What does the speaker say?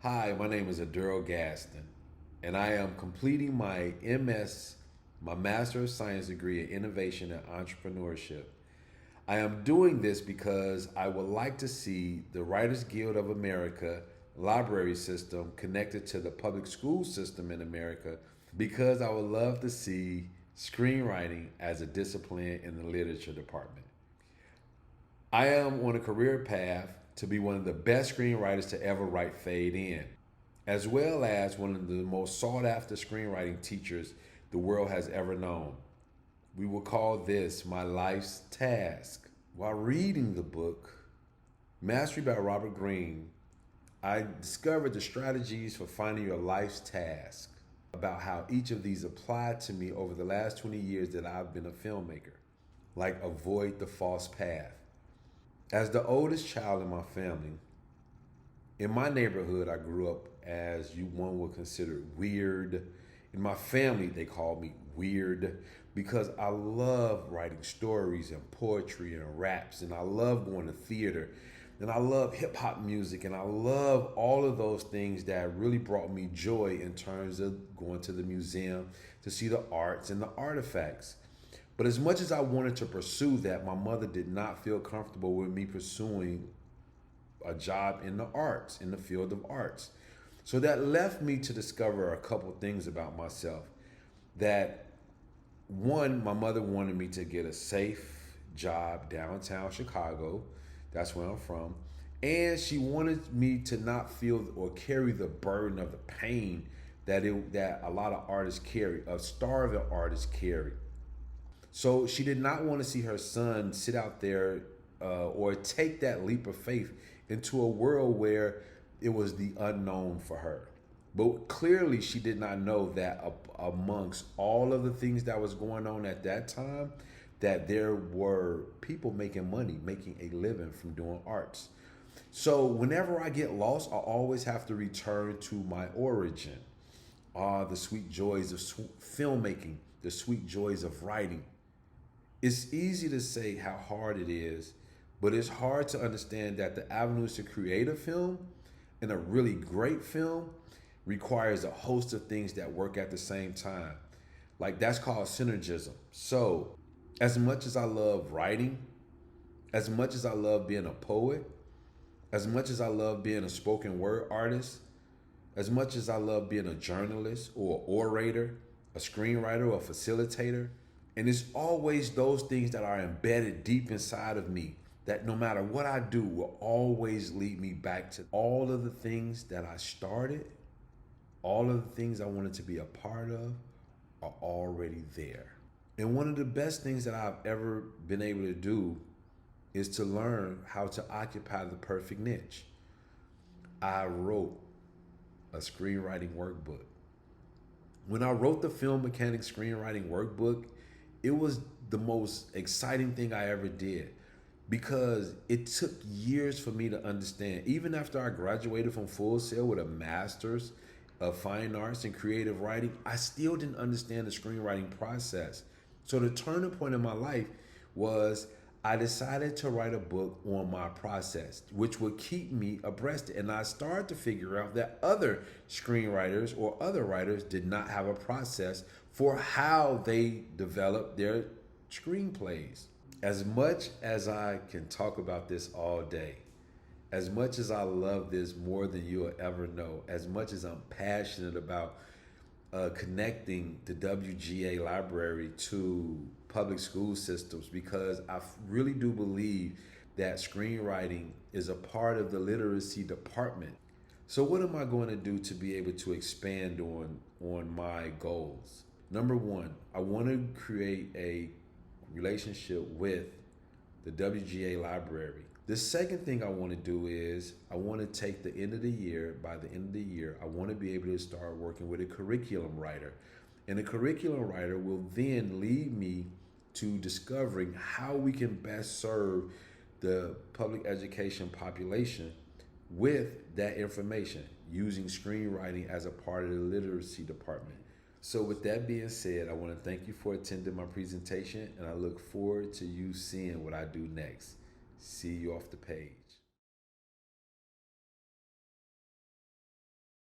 Hi, my name is Adarryll Gaston, and I am completing my MS, my Master of Science degree in Innovation and Entrepreneurship. I am doing this because I would like to see the Writers Guild of America library system connected to the public school system in America because I would love to see screenwriting as a discipline in the literature department. I am on a career path to be one of the best screenwriters to ever write Fade In, as well as one of the most sought after screenwriting teachers the world has ever known. We will call this my life's task. While reading the book, Mastery by Robert Greene, I discovered the strategies for finding your life's task, about how each of these applied to me over the last 20 years that I've been a filmmaker, like avoid the false path. As the oldest child in my family, in my neighborhood, I grew up as one would consider weird. In my family, they called me weird because I love writing stories and poetry and raps, and I love going to theater, and I love hip hop music, and I love all of those things that really brought me joy in terms of going to the museum to see the arts and the artifacts. But as much as I wanted to pursue that, my mother did not feel comfortable with me pursuing a job in the arts, in the field of arts. So that left me to discover a couple things about myself. That one, my mother wanted me to get a safe job downtown Chicago. That's where I'm from. And she wanted me to not feel or carry the burden of the pain that a lot of artists carry, of starving artists carry. So she did not want to see her son sit out there or take that leap of faith into a world where it was the unknown for her. But clearly, she did not know that amongst all of the things that was going on at that time, that there were people making money, making a living from doing arts. So whenever I get lost, I always have to return to my origin. The sweet joys of filmmaking, the sweet joys of writing. It's easy to say how hard it is, but it's hard to understand that the avenues to create a film and a really great film requires a host of things that work at the same time. Like that's called synergism. So, as much as I love writing, as much as I love being a poet, as much as I love being a spoken word artist, as much as I love being a journalist or an orator, a screenwriter or a facilitator, and it's always those things that are embedded deep inside of me that no matter what I do will always lead me back to all of the things that I started, all of the things I wanted to be a part of are already there. And one of the best things that I've ever been able to do is to learn how to occupy the perfect niche. I wrote a screenwriting workbook. When I wrote the film mechanics screenwriting workbook, it was the most exciting thing I ever did because it took years for me to understand. Even after I graduated from Full Sail with a master's of fine arts and creative writing, I still didn't understand the screenwriting process. So the turning point in my life was I decided to write a book on my process, which would keep me abreast. And I started to figure out that other screenwriters or other writers did not have a process for how they develop their screenplays. As much as I can talk about this all day, as much as I love this more than you'll ever know, as much as I'm passionate about connecting the WGA library to public school systems, because I really do believe that screenwriting is a part of the literacy department. So what am I going to do to be able to expand on my goals? Number one, I want to create a relationship with the WGA library. The second thing I want to do is I want to take the end of the year, by the end of the year, I want to be able to start working with a curriculum writer. And a curriculum writer will then lead me to discovering how we can best serve the public education population with that information, using screenwriting as a part of the literacy department. So with that being said, I want to thank you for attending my presentation, and I look forward to you seeing what I do next. See you off the page.